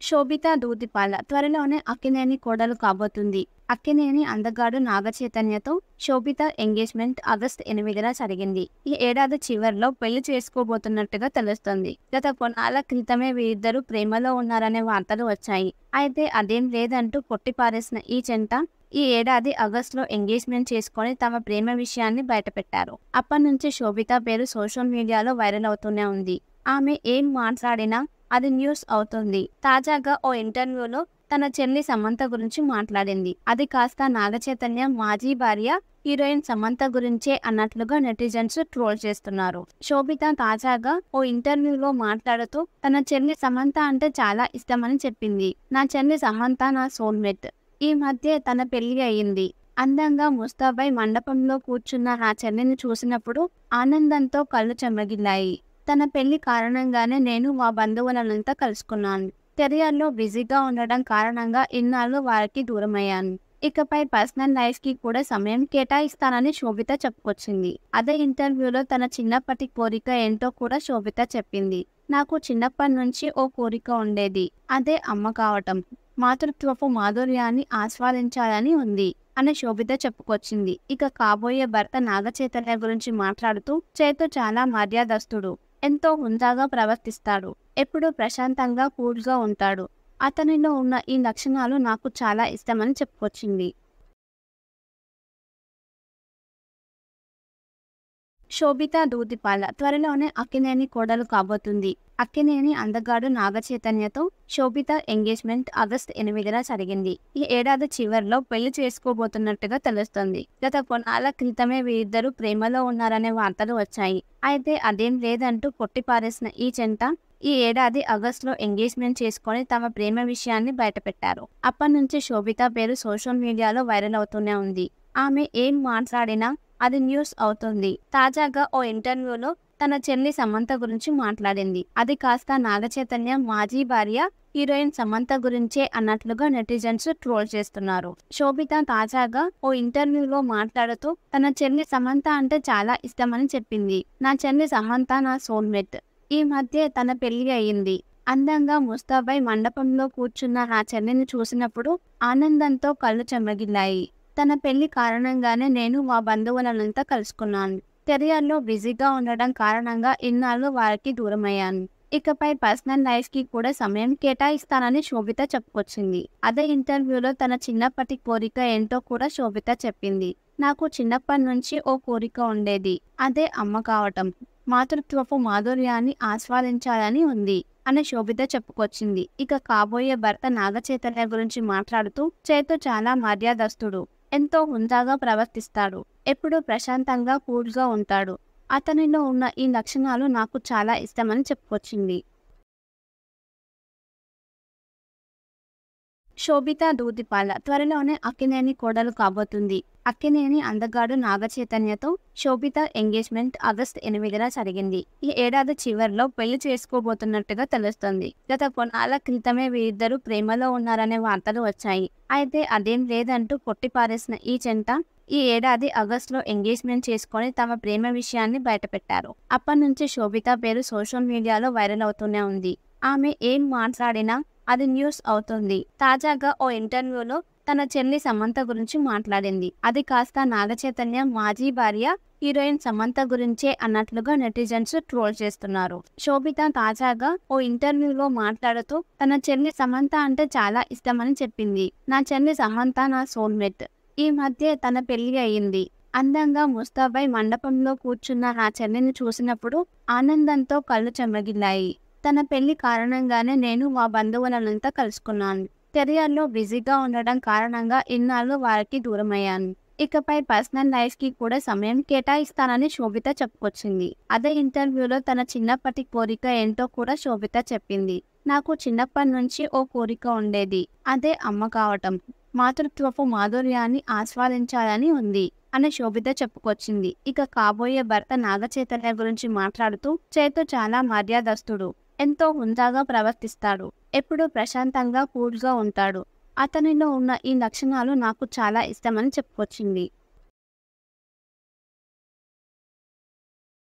శోభిత దూదిపాల త్వరలోనే అక్కినేని కోడలు కాబోతుంది. అక్కినేని అందగాడు నాగచైతన్యతో శోభిత ఎంగేజ్మెంట్ ఆగస్టు 8న జరిగింది. ఈ ఏడాది చివర్లో పెళ్లి చేసుకోబోతున్నట్టుగా తెలుస్తోంది. గత కొన్నాళ్ల క్రితమే వీరిద్దరూ ప్రేమలో ఉన్నారనే వార్తలు వచ్చాయి. అయితే అదేం లేదంటూ కొట్టిపారేసిన ఈ జంట ఈ ఏడాది ఆగస్టులో ఎంగేజ్మెంట్ చేసుకొని తమ ప్రేమ విషయాన్ని బయటపెట్టారు. అప్పటి నుంచి శోభిత పేరు సోషల్ మీడియాలో వైరల్ అవుతూనే ఉంది. ఆమె ఏం మాట్లాడినా అది న్యూస్ అవుతుంది. తాజాగా ఓ ఇంటర్వ్యూలో తన చెల్లి సమంత గురించి మాట్లాడింది. అది కాస్త నాగచైతన్య మాజీ భార్య హీరోయిన్ సమంత గురించే అన్నట్లుగా నెటిజన్స్ ట్రోల్ చేస్తున్నారు. శోభిత తాజాగా ఓ ఇంటర్వ్యూలో మాట్లాడుతూ తన చెల్లి సమంత అంటే చాలా ఇష్టమని చెప్పింది. నా చెల్లి సమంత నా సోల్మేట్. ఈ మధ్య తన పెళ్లి అయ్యింది. అందంగా ముస్తాబై మండపంలో కూర్చున్న నా చెల్లిని చూసినప్పుడు ఆనందంతో కళ్ళు చెమ్మగిల్లాయి. తన పెళ్లి కారణంగానే నేను మా బంధువులనంతా కలుసుకున్నాను. కెరియర్లో బిజీగా ఉండడం కారణంగా ఇన్నాళ్ళు వారికి దూరమయ్యాను. ఇకపై పర్సనల్ లైఫ్ కి కూడా సమయం కేటాయిస్తానని శోభిత చెప్పుకొచ్చింది. అదే ఇంటర్వ్యూలో తన చిన్నప్పటి కోరిక ఏంటో కూడా శోభిత చెప్పింది. నాకు చిన్నప్పటి నుంచి ఓ కోరిక ఉండేది. అదే అమ్మ కావటం, మాతృత్వపు మాధుర్యాన్ని ఆస్వాదించాలని ఉంది అని శోభిత చెప్పుకొచ్చింది. ఇక కాబోయే భర్త నాగచైతన్య గురించి మాట్లాడుతూ చైతు చాలా మర్యాదస్తుడు, ఎంతో హుందాగా ప్రవర్తిస్తాడు, ఎప్పుడూ ప్రశాంతంగా కూల్గా ఉంటాడు. అతనిలో ఉన్న ఈ లక్షణాలు నాకు చాలా ఇష్టమని చెప్పుకొచ్చింది. శోభిత దూదిపాల త్వరలోనే అక్కినేని కోడలు కాబోతుంది. అక్కినేని అందగాడు నాగచైతన్యతో శోభిత ఎంగేజ్మెంట్ ఆగస్టు 8న జరిగింది. ఈ ఏడాది చివర్లో పెళ్లి చేసుకోబోతున్నట్టుగా తెలుస్తోంది. గత కొన్నాళ్ల క్రితమే వీరిద్దరూ ప్రేమలో ఉన్నారనే వార్తలు వచ్చాయి. అయితే అదేం లేదంటూ కొట్టిపారేసిన ఈ జంట ఈ ఏడాది ఆగస్టులో ఎంగేజ్మెంట్ చేసుకొని తమ ప్రేమ విషయాన్ని బయటపెట్టారు. అప్పటి నుంచి శోభిత పేరు సోషల్ మీడియాలో వైరల్ అవుతూనే ఉంది. ఆమె ఏం మాట్లాడినా అది న్యూస్ అవుతుంది. తాజాగా ఓ ఇంటర్వ్యూలో తన చెల్లి సమంత గురించి మాట్లాడింది. అది కాస్త నాగచైతన్య మాజీ భార్య హీరోయిన్ సమంత గురించే అన్నట్లుగా నెటిజన్స్ ట్రోల్ చేస్తున్నారు. శోభిత తాజాగా ఓ ఇంటర్వ్యూలో మాట్లాడుతూ తన చెల్లి సమంత అంటే చాలా ఇష్టమని చెప్పింది. నా చెల్లి సమంత నా సోల్మేట్. ఈ మధ్య తన పెళ్లి అయ్యింది. అందంగా ముస్తాబై మండపంలో కూర్చున్న నా చెల్లిని చూసినప్పుడు ఆనందంతో కళ్ళు చెమ్మగిల్లాయి. తన పెళ్లి కారణంగానే నేను మా బంధువులనంతా కలుసుకున్నాను. కెరియర్లో బిజీగా ఉండడం కారణంగా ఇన్నాళ్ళు వారికి దూరమయ్యాను. ఇకపై పర్సనల్ లైఫ్ కి కూడా సమయం కేటాయిస్తానని శోభిత చెప్పుకొచ్చింది. అదే ఇంటర్వ్యూలో తన చిన్నప్పటి కోరిక ఏంటో కూడా శోభిత చెప్పింది. నాకు చిన్నప్పటి నుంచి ఓ కోరిక ఉండేది. అదే అమ్మ కావటం, మాతృత్వపు మాధుర్యాన్ని ఆస్వాదించాలని ఉంది అని శోభిత చెప్పుకొచ్చింది. ఇక కాబోయే భర్త నాగచైతన్య గురించి మాట్లాడుతూ చైతు చాలా మర్యాదస్తుడు, ఎంతో హుందాగా ప్రవర్తిస్తాడు, ఎప్పుడూ ప్రశాంతంగా కూల్గా ఉంటాడు. అతనిలో ఉన్న ఈ లక్షణాలు నాకు చాలా ఇష్టమని చెప్పుకొచ్చింది. శోభిత దూదిపాల త్వరలోనే అక్కినేని కోడలు కాబోతుంది. అక్కినేని అందగాడు నాగచైతన్యతో శోభిత ఎంగేజ్మెంట్ ఆగస్టు 8న జరిగింది. ఈ ఏడాది చివర్లో పెళ్లి చేసుకోబోతున్నట్టుగా తెలుస్తోంది. గత కొన్నాళ్ల క్రితమే వీరిద్దరూ ప్రేమలో ఉన్నారనే వార్తలు వచ్చాయి. అయితే అదేం లేదంటూ కొట్టిపారేసిన ఈ జంట ఈ ఏడాది ఆగస్టులో ఎంగేజ్మెంట్ చేసుకొని తమ ప్రేమ విషయాన్ని బయటపెట్టారు. అప్పటి నుంచి శోభిత పేరు సోషల్ మీడియాలో వైరల్ అవుతూనే ఉంది. ఆమె ఏం మాట్లాడినా అది న్యూస్ అవుతుంది. తాజాగా ఓ ఇంటర్వ్యూలో తన చెల్లి సమంత గురించి మాట్లాడింది. అది కాస్త నాగచైతన్య మాజీ భార్య హీరోయిన్ సమంత గురించే అన్నట్లుగా నెటిజన్స్ ట్రోల్ చేస్తున్నారు. శోభిత తాజాగా ఓ ఇంటర్వ్యూలో మాట్లాడుతూ తన చెల్లి సమంత అంటే చాలా ఇష్టమని చెప్పింది. నా చెల్లి సమంత నా సోల్మేట్. ఈ మధ్య తన పెళ్లి అయ్యింది. అందంగా ముస్తాబై మండపంలో కూర్చున్న నా చెల్లిని చూసినప్పుడు ఆనందంతో కళ్ళు చెమ్మగిల్లాయి. తన పెళ్లి కారణంగానే నేను మా బంధువులనంతా కలుసుకున్నాను. కెరియర్లో బిజీగా ఉండడం కారణంగా ఇన్నాళ్ళు వారికి దూరమయ్యాను. ఇకపై పర్సనల్ లైఫ్ కి కూడా సమయం కేటాయిస్తానని శోభిత చెప్పుకొచ్చింది. అదే ఇంటర్వ్యూలో తన చిన్నప్పటి కోరిక ఏంటో కూడా శోభిత చెప్పింది. నాకు చిన్నప్పటి నుంచి ఓ కోరిక ఉండేది. అదే అమ్మ కావటం, మాతృత్వపు మాధుర్యాన్ని ఆస్వాదించాలని ఉంది అని శోభిత చెప్పుకొచ్చింది. ఇక కాబోయే భర్త నాగచైతన్య గురించి మాట్లాడుతూ చైతు చాలా మర్యాదస్తుడు, ఎంతో హుందాగా ప్రవర్తిస్తాడు, ఎప్పుడూ ప్రశాంతంగా కూల్గా ఉంటాడు. అతనిలో ఉన్న ఈ లక్షణాలు నాకు చాలా ఇష్టమని చెప్పుకొచ్చింది.